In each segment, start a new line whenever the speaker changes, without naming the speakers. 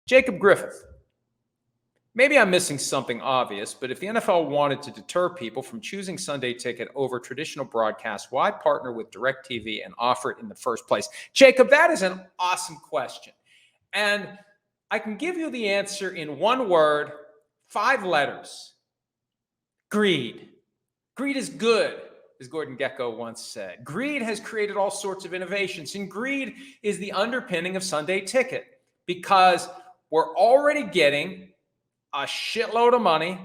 Jacob Griffith. Maybe I'm missing something obvious, but if the NFL wanted to deter people from choosing Sunday Ticket over traditional broadcast, why partner with DirecTV and offer it in the first place? Jacob, that is an awesome question. And I can give you the answer in one word, 5 letters. Greed. Greed is good, as Gordon Gekko once said. Greed has created all sorts of innovations, and greed is the underpinning of Sunday Ticket because we're already getting a shitload of money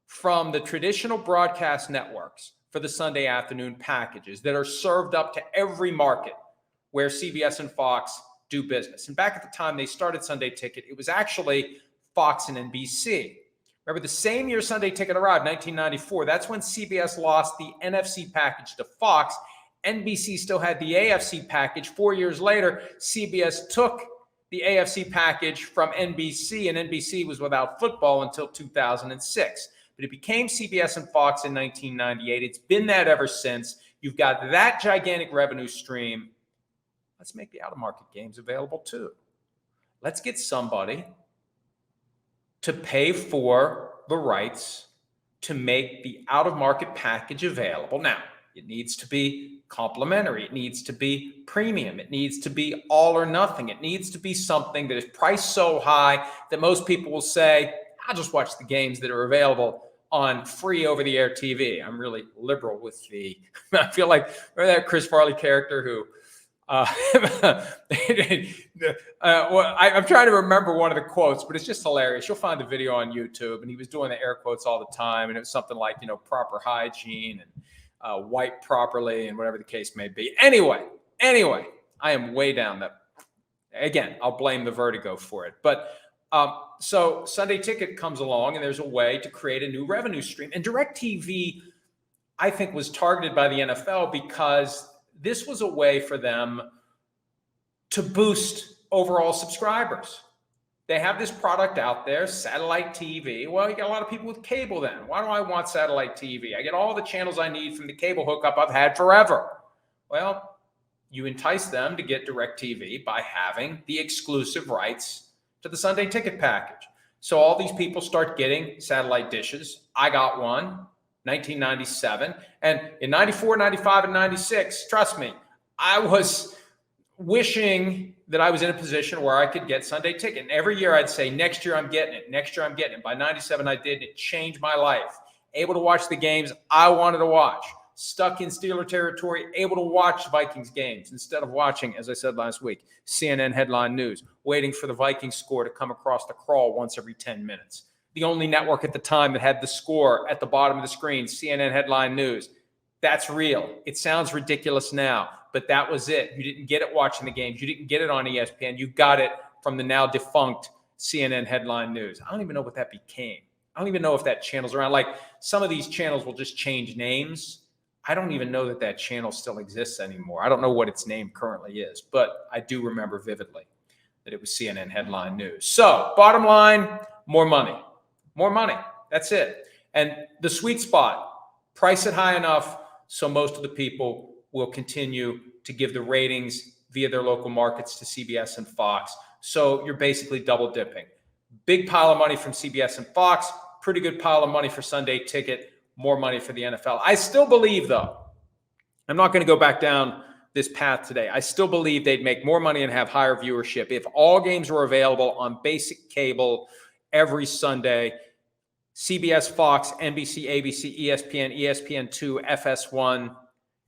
from the traditional broadcast networks for the Sunday afternoon packages that are served up to every market where CBS and Fox do business. And back at the time they started Sunday Ticket, it was actually Fox and NBC. Remember, the same year Sunday Ticket arrived, 1994, that's when CBS lost the NFC package to Fox. NBC still had the AFC package. 4 years later, CBS took the AFC package from NBC, and NBC was without football until 2006. But it became CBS and Fox in 1998. It's been that ever since. You've got that gigantic revenue stream. Let's make the out-of-market games available too. Let's get somebody to pay for the rights to make the out-of-market package available. Now, it needs to be complimentary. It needs to be premium. It needs to be all or nothing. It needs to be something that is priced so high that most people will say, I'll just watch the games that are available on free over-the-air TV. I'm really liberal with I feel like, remember that Chris Farley character who, I'm trying to remember one of the quotes, but it's just hilarious. You'll find the video on YouTube, and he was doing the air quotes all the time, and it was something like, proper hygiene and wipe properly and whatever the case may be. Anyway, I am way down that. Again, I'll blame the vertigo for it. But so Sunday Ticket comes along, and there's a way to create a new revenue stream. And DirecTV, I think, was targeted by the NFL because this was a way for them to boost overall subscribers. They have this product out there, satellite TV. Well, you got a lot of people with cable then. Why do I want satellite TV? I get all the channels I need from the cable hookup I've had forever. Well, you entice them to get DirecTV by having the exclusive rights to the Sunday Ticket package. So all these people start getting satellite dishes. I got one, 1997. And in 94, 95, and 96, trust me, I was wishing that I was in a position where I could get Sunday Ticket. And every year I'd say, next year I'm getting it. Next year I'm getting it. By 97 I did. It changed my life. Able to watch the games I wanted to watch. Stuck in Steeler territory, able to watch Vikings games instead of watching, as I said last week, CNN headline news, waiting for the Vikings score to come across the crawl once every 10 minutes. The only network at the time that had the score at the bottom of the screen, CNN headline news. That's real. It sounds ridiculous now, but that was it. You didn't get it watching the games. You didn't get it on ESPN. You got it from the now defunct CNN headline news. I don't even know what that became. I don't even know if that channel's around. Like, some of these channels will just change names. I don't even know that channel still exists anymore. I don't know what its name currently is, but I do remember vividly that it was CNN headline news. So bottom line, more money. More money. That's it. And the sweet spot, price it high enough so most of the people will continue to give the ratings via their local markets to CBS and Fox. So you're basically double dipping. Big pile of money from CBS and Fox, pretty good pile of money for Sunday Ticket, more money for the NFL. I still believe, though, I'm not going to go back down this path today. I still believe they'd make more money and have higher viewership if all games were available on basic cable every Sunday. CBS, Fox, NBC, ABC, ESPN, ESPN2, FS1,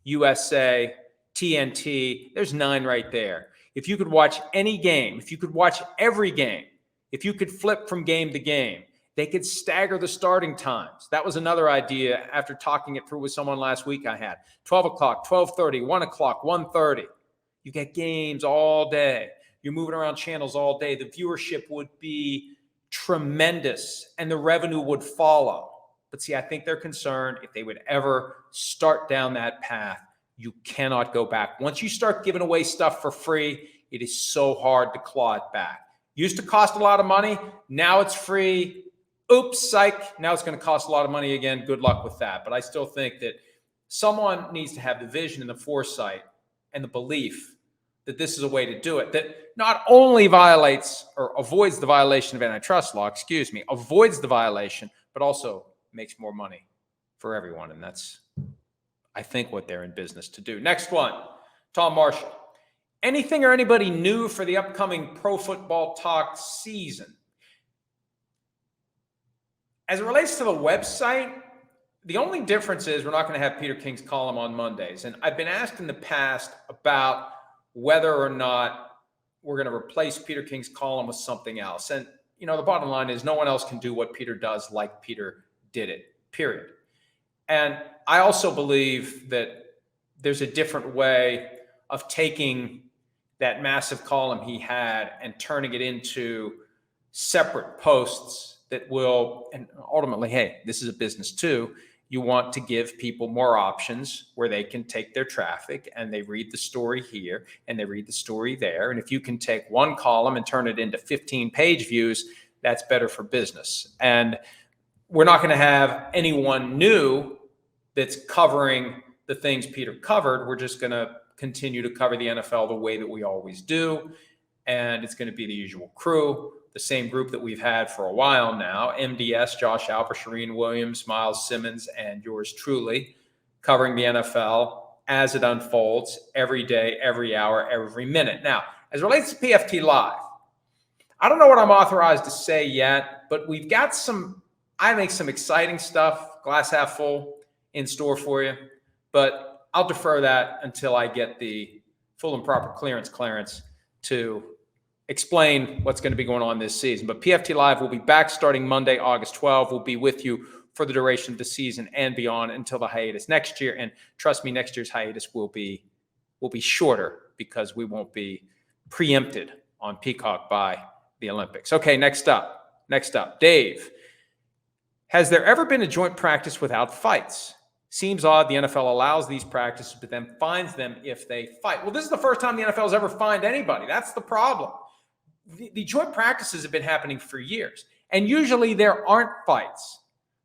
USA, TNT. There's 9 right there. If you could watch any game, if you could watch every game, if you could flip from game to game, they could stagger the starting times. That was another idea after talking it through with someone last week I had. 12 o'clock, 12:30, 1 o'clock, 1:30. You get games all day. You're moving around channels all day. The viewership would be tremendous and the revenue would follow. But see, I think they're concerned if they would ever start down that path, you cannot go back. Once you start giving away stuff for free, it is so hard to claw it back. Used to cost a lot of money. Now it's free. Oops, psych. Now it's going to cost a lot of money again. Good luck with that. But I still think that someone needs to have the vision and the foresight and the belief that this is a way to do it that not only violates or avoids the violation of antitrust law, avoids the violation, but also makes more money for everyone. And that's, I think, what they're in business to do. Next one, Tom Marshall. Anything or anybody new for the upcoming Pro Football Talk season? As it relates to the website, the only difference is we're not going to have Peter King's column on Mondays. And I've been asked in the past about whether or not we're going to replace Peter King's column with something else. And, the bottom line is no one else can do what Peter does like Peter did it, period. And I also believe that there's a different way of taking that massive column he had and turning it into separate posts that will, and ultimately, hey, this is a business too. You want to give people more options where they can take their traffic and they read the story here and they read the story there. And if you can take one column and turn it into 15-page views, that's better for business. And we're not going to have anyone new that's covering the things Peter covered. We're just going to continue to cover the NFL the way that we always do. And it's going to be the usual crew, the same group that we've had for a while now. MDS, Josh Alper, Shireen Williams, Miles Simmons, and yours truly, covering the NFL as it unfolds every day, every hour, every minute. Now, as it relates to PFT Live, I don't know what I'm authorized to say yet, but we've got some exciting stuff, glass half full, in store for you. But I'll defer that until I get the full and proper clearance to explain what's going to be going on this season. But PFT Live will be back starting Monday, August 12th. We'll be with you for the duration of the season and beyond until the hiatus next year. And trust me, next year's hiatus will be shorter because we won't be preempted on Peacock by the Olympics. Okay, next up, Dave. Has there ever been a joint practice without fights? Seems odd the NFL allows these practices, but then fines them if they fight. Well, this is the first time the NFL has ever fined anybody. That's the problem. The joint practices have been happening for years, and usually there aren't fights.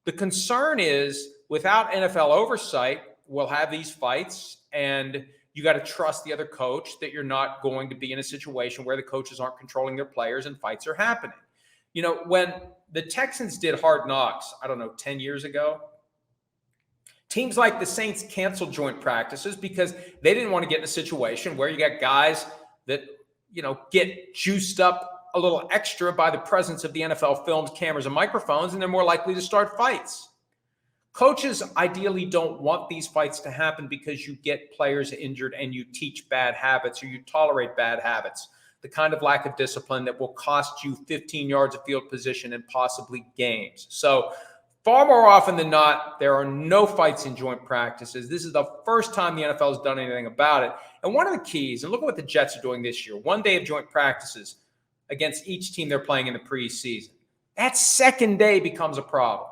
The concern is without NFL oversight, we'll have these fights, and you got to trust the other coach that you're not going to be in a situation where the coaches aren't controlling their players and fights are happening. When the Texans did Hard Knocks, 10 years ago, teams like the Saints canceled joint practices because they didn't want to get in a situation where you got guys that, get juiced up a little extra by the presence of the NFL films, cameras, and microphones, and they're more likely to start fights. Coaches ideally don't want these fights to happen because you get players injured and you teach bad habits or you tolerate bad habits, the kind of lack of discipline that will cost you 15 yards of field position and possibly games. So far more often than not, there are no fights in joint practices. This is the first time the NFL has done anything about it. And one of the keys, and look at what the Jets are doing this year, 1 day of joint practices against each team they're playing in the preseason. That second day becomes a problem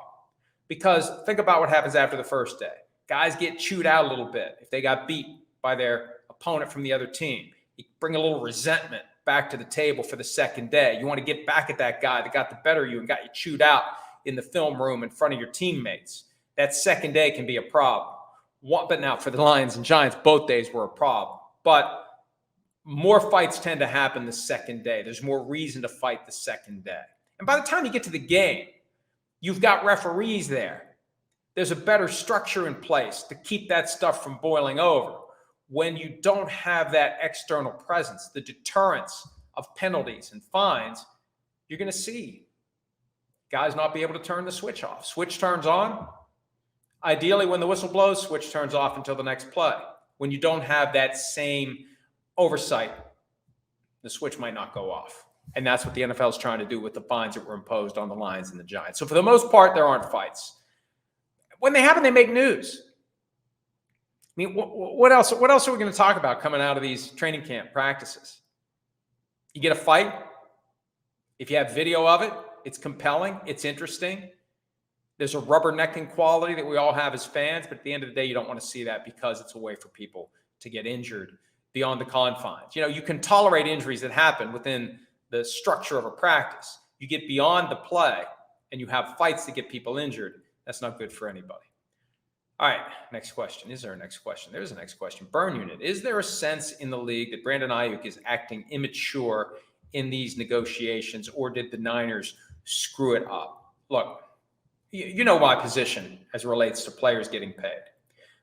because think about what happens after the first day. Guys get chewed out a little bit if they got beat by their opponent from the other team. You bring a little resentment back to the table for the second day. You want to get back at that guy that got the better of you and got you chewed out in the film room in front of your teammates. That second day can be a problem. But now for the Lions and Giants, both days were a problem. But more fights tend to happen the second day. There's more reason to fight the second day. And by the time you get to the game, you've got referees there. There's a better structure in place to keep that stuff from boiling over. When you don't have that external presence, the deterrence of penalties and fines, you're going to see guys not be able to turn the switch off. Switch turns on. Ideally, when the whistle blows, switch turns off until the next play. When you don't have that same oversight, the switch might not go off. And that's what the NFL is trying to do with the fines that were imposed on the Lions and the Giants. So for the most part, there aren't fights. When they happen, they make news. I mean, what else are we going to talk about coming out of these training camp practices? You get a fight. If you have video of it, it's compelling. It's interesting. There's a rubbernecking quality that we all have as fans, but at the end of the day, you don't want to see that because it's a way for people to get injured beyond the confines. You can tolerate injuries that happen within the structure of a practice. You get beyond the play and you have fights that get people injured. That's not good for anybody. All right, next question. Is there a next question? There's a next question. Burn Unit. Is there a sense in the league that Brandon Aiyuk is acting immature in these negotiations, or did the Niners screw it up? Look, you know my position as it relates to players getting paid.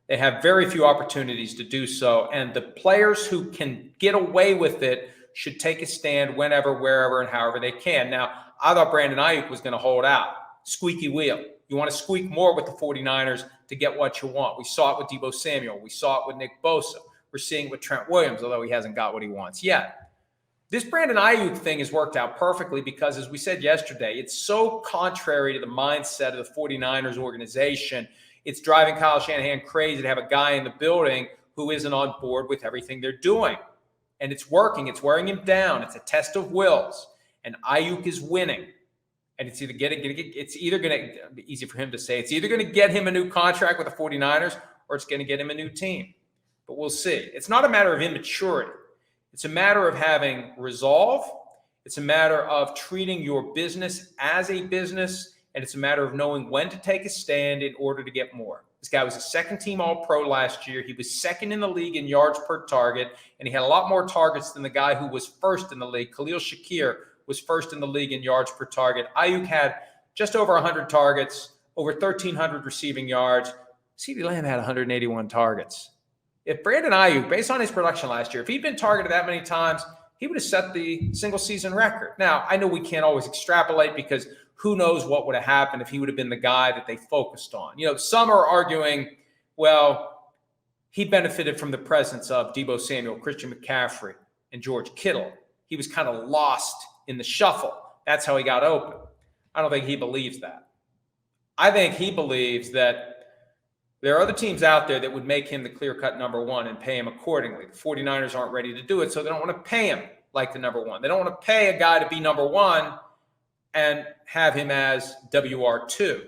They have very few opportunities to do so, and the players who can get away with it should take a stand whenever, wherever, and however they can. Now, I thought Brandon Aiyuk was going to hold out. Squeaky wheel. You want to squeak more with the 49ers to get what you want. We saw it with Deebo Samuel. We saw it with Nick Bosa. We're seeing it with Trent Williams, although he hasn't got what he wants yet. This Brandon Aiyuk thing has worked out perfectly because, as we said yesterday, it's so contrary to the mindset of the 49ers organization. It's driving Kyle Shanahan crazy to have a guy in the building who isn't on board with everything they're doing. And it's working. It's wearing him down. It's a test of wills. And Aiyuk is winning. And it's either going to be easy for him to say, it's either going to get him a new contract with the 49ers or it's going to get him a new team. But we'll see. It's not a matter of immaturity. It's a matter of having resolve. It's a matter of treating your business as a business. And it's a matter of knowing when to take a stand in order to get more. This guy was a second-team All-Pro last year. He was second in the league in yards per target, and he had a lot more targets than the guy who was first in the league. Khalil Shakir was first in the league in yards per target. Aiyuk had just over 100 targets, over 1,300 receiving yards. CeeDee Lamb had 181 targets. If Brandon Aiyuk, based on his production last year, if he'd been targeted that many times, he would have set the single-season record. Now, I know we can't always extrapolate because who knows what would have happened if he would have been the guy that they focused on. You know, some are arguing, well, he benefited from the presence of Deebo Samuel, Christian McCaffrey, and George Kittle. He was kind of lost in the shuffle. That's how he got open. I don't think he believes that. I think he believes that there are other teams out there that would make him the clear-cut number one and pay him accordingly. The 49ers aren't ready to do it, so they don't want to pay him like the number one. They don't want to pay a guy to be number one and have him as WR2.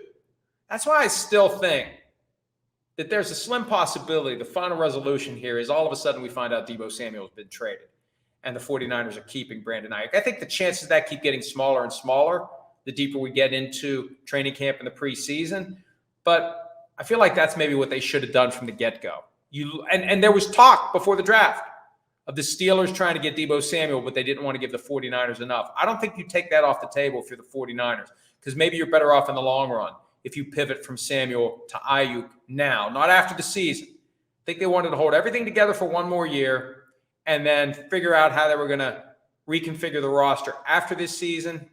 That's why I still think that there's a slim possibility the final resolution here is all of a sudden we find out Deebo Samuel has been traded and the 49ers are keeping Brandon Aiyuk. I think the chances of that keep getting smaller and smaller the deeper we get into training camp in the preseason. But I feel like that's maybe what they should have done from the get-go. And there was talk before the draft of the Steelers trying to get Deebo Samuel, but they didn't want to give the 49ers enough. I don't think you take that off the table if you're the 49ers, because maybe you're better off in the long run if you pivot from Samuel to Aiyuk now, not after the season. I think they wanted to hold everything together for one more year and then figure out how they were going to reconfigure the roster after this season.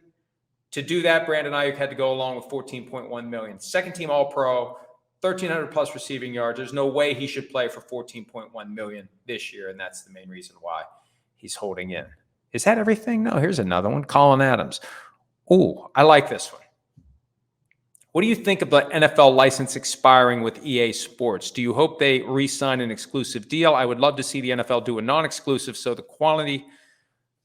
To do that, Brandon Aiyuk had to go along with $14.1 million. Second-team All-Pro, 1,300-plus receiving yards. There's no way he should play for $14.1 million this year, and that's the main reason why he's holding in. Is that everything? No, here's another one. Colin Adams. Oh, I like this one. What do you think of the NFL license expiring with EA Sports? Do you hope they re-sign an exclusive deal? I would love to see the NFL do a non-exclusive so the quantity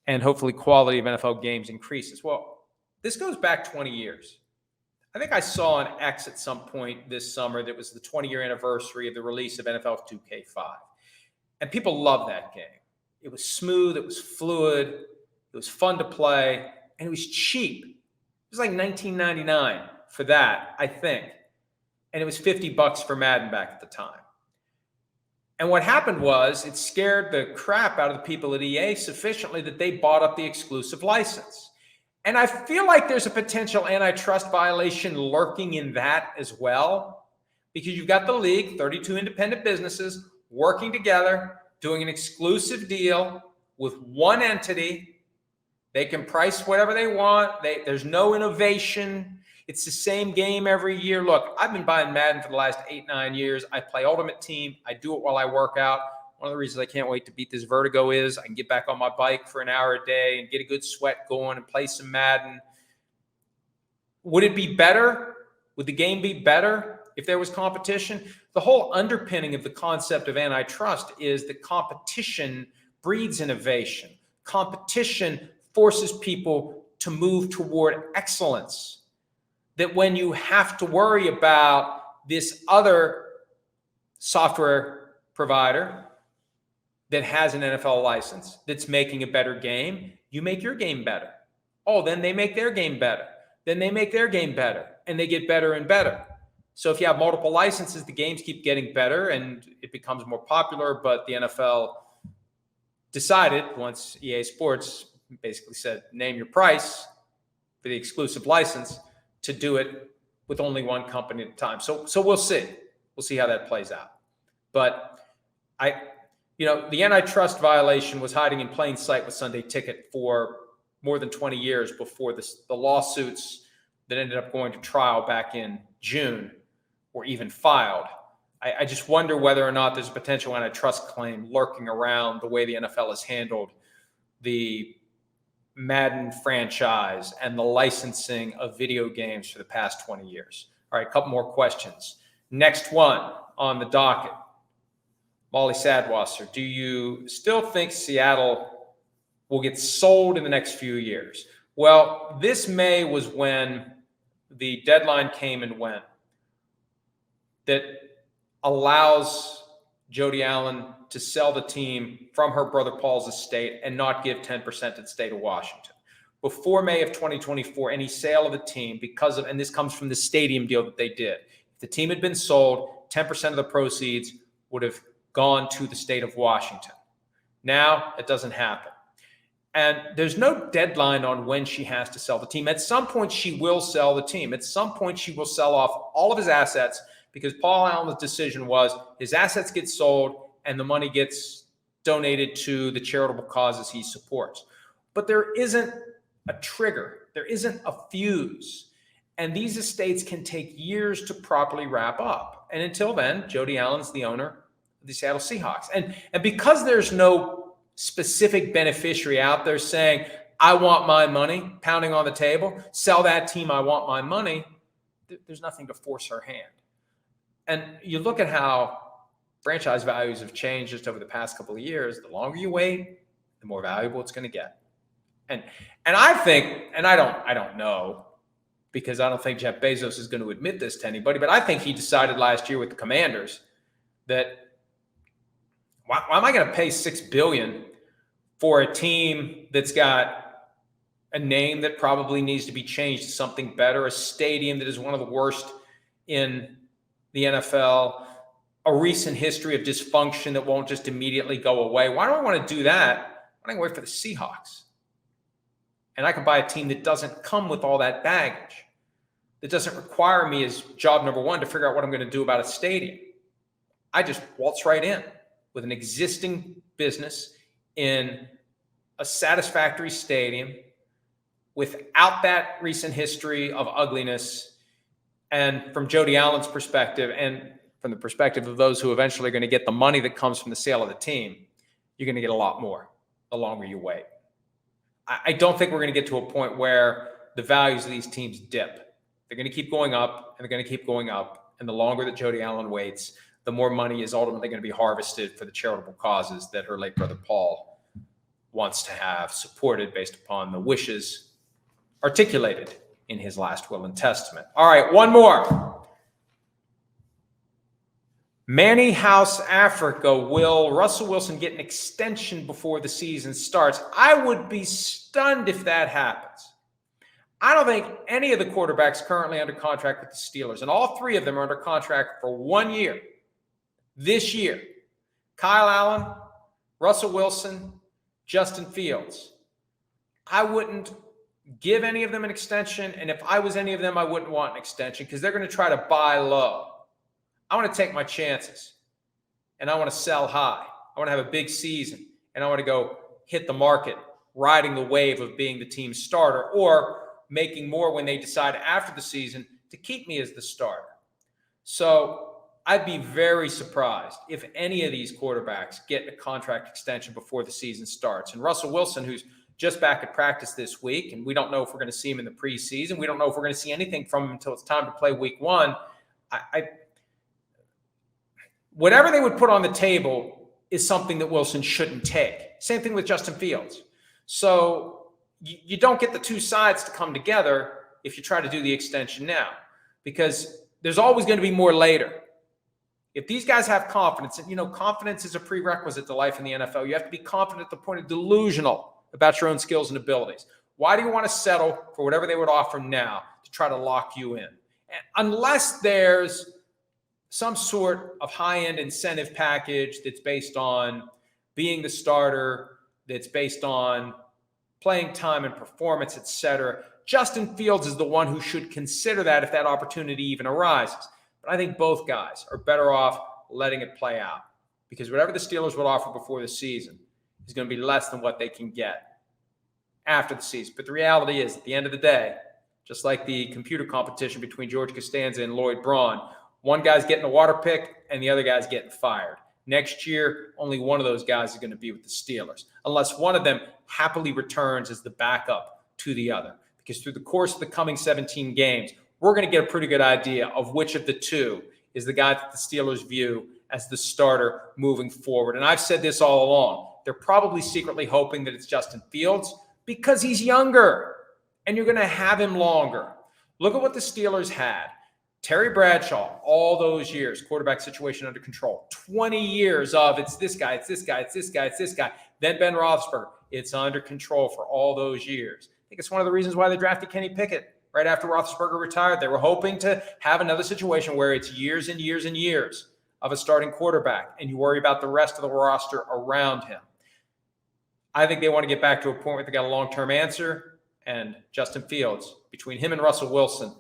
and hopefully quality of NFL games increases. Well, this goes back 20 years. I think I saw an X at some point this summer that was the 20-year anniversary of the release of NFL 2K5. And people loved that game. It was smooth. It was fluid. It was fun to play. And it was cheap. It was like $19.99 for that, I think. And it was $50 for Madden back at the time. And what happened was it scared the crap out of the people at EA sufficiently that they bought up the exclusive license. And I feel like there's a potential antitrust violation lurking in that as well, because you've got the league, 32 independent businesses working together, doing an exclusive deal with one entity. They can price whatever they want. There's no innovation. It's the same game every year. Look, I've been buying Madden for the last 8-9 years. I play Ultimate Team. I do it while I work out. One of the reasons I can't wait to beat this vertigo is I can get back on my bike for an hour a day and get a good sweat going and play some Madden. Would it be better? Would the game be better if there was competition? The whole underpinning of the concept of antitrust is that competition breeds innovation. Competition forces people to move toward excellence. That when you have to worry about this other software provider that has an NFL license that's making a better game, you make your game better. Oh, then they make their game better. Then they make their game better, and they get better and better. So if you have multiple licenses, the games keep getting better and it becomes more popular. But the NFL decided, once EA Sports basically said, name your price for the exclusive license, to do it with only one company at a time. So we'll see. We'll see how that plays out. But the antitrust violation was hiding in plain sight with Sunday Ticket for more than 20 years before the lawsuits that ended up going to trial back in June were even filed. I just wonder whether or not there's a potential antitrust claim lurking around the way the NFL has handled the Madden franchise and the licensing of video games for the past 20 years. All right, a couple more questions. Next one on the docket. Molly Sadwasser, do you still think Seattle will get sold in the next few years? Well, this May was when the deadline came and went that allows Jody Allen to sell the team from her brother Paul's estate and not give 10% to the state of Washington. Before May of 2024, any sale of the team, and this comes from the stadium deal that they did, if the team had been sold, 10% of the proceeds would have gone to the state of Washington. Now it doesn't happen. And there's no deadline on when she has to sell the team. At some point, she will sell the team. At some point, she will sell off all of his assets, because Paul Allen's decision was his assets get sold and the money gets donated to the charitable causes he supports. But there isn't a trigger. There isn't a fuse. And these estates can take years to properly wrap up. And until then, Jody Allen's the owner of the Seattle Seahawks. And because there's no specific beneficiary out there saying, I want my money, pounding on the table, sell that team, I want my money, there's nothing to force her hand. And you look at how franchise values have changed just over the past couple of years. The longer you wait, the more valuable it's going to get. And I think, and I don't know, because I don't think Jeff Bezos is going to admit this to anybody, but I think he decided last year with the Commanders that why am I going to pay $6 billion for a team that's got a name that probably needs to be changed to something better, a stadium that is one of the worst in the NFL, a recent history of dysfunction that won't just immediately go away? Why do I want to do that? Why don't I wait for the Seahawks? And I can buy a team that doesn't come with all that baggage, that doesn't require me as job number one to figure out what I'm going to do about a stadium. I just waltz right in with an existing business in a satisfactory stadium without that recent history of ugliness. And from Jody Allen's perspective, and from the perspective of those who eventually are going to get the money that comes from the sale of the team, you're going to get a lot more the longer you wait. I don't think we're going to get to a point where the values of these teams dip. They're going to keep going up, and they're going to keep going up. And the longer that Jody Allen waits, the more money is ultimately going to be harvested for the charitable causes that her late brother Paul wants to have supported based upon the wishes articulated in his last will and testament. All right, one more. Manny House Africa, will Russell Wilson get an extension before the season starts? I would be stunned if that happens. I don't think any of the quarterbacks currently under contract with the Steelers, and all three of them are under contract for 1 year this year. Kyle Allen, Russell Wilson, Justin Fields. I wouldn't give any of them an extension, and if I was any of them, I wouldn't want an extension because they're going to try to buy low. I want to take my chances, and I want to sell high. I want to have a big season, and I want to go hit the market, riding the wave of being the team's starter or making more when they decide after the season to keep me as the starter. So I'd be very surprised if any of these quarterbacks get a contract extension before the season starts. And Russell Wilson, who's just back at practice this week, and we don't know if we're going to see him in the preseason. We don't know if we're going to see anything from him until it's time to play week one. Whatever they would put on the table is something that Wilson shouldn't take. Same thing with Justin Fields. So you don't get the two sides to come together if you try to do the extension now, because there's always going to be more later. If these guys have confidence, and confidence is a prerequisite to life in the NFL. You have to be confident at the point of delusional about your own skills and abilities. Why do you want to settle for whatever they would offer now to try to lock you in? Unless there's some sort of high-end incentive package that's based on being the starter, that's based on playing time and performance, etc. Justin Fields is the one who should consider that if that opportunity even arises. But I think both guys are better off letting it play out, because whatever the Steelers will offer before the season is going to be less than what they can get after the season. But the reality is, at the end of the day, just like the computer competition between George Costanza and Lloyd Braun, one guy's getting a water pick and the other guy's getting fired. Next year, only one of those guys is going to be with the Steelers, unless one of them happily returns as the backup to the other. Because through the course of the coming 17 games, we're going to get a pretty good idea of which of the two is the guy that the Steelers view as the starter moving forward. And I've said this all along. They're probably secretly hoping that it's Justin Fields because he's younger and you're going to have him longer. Look at what the Steelers had. Terry Bradshaw, all those years, quarterback situation under control. 20 years of it's this guy, it's this guy, it's this guy, it's this guy. Then Ben Roethlisberger, it's under control for all those years. I think it's one of the reasons why they drafted Kenny Pickett right after Roethlisberger retired. They were hoping to have another situation where it's years and years and years of a starting quarterback, and you worry about the rest of the roster around him. I think they want to get back to a point where they got a long-term answer, and Justin Fields, between him and Russell Wilson,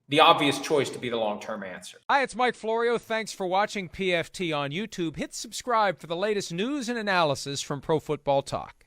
the obvious choice to be the long-term answer.
Hi, it's Mike Florio. Thanks for watching PFT on YouTube. Hit subscribe for the latest news and analysis from Pro Football Talk.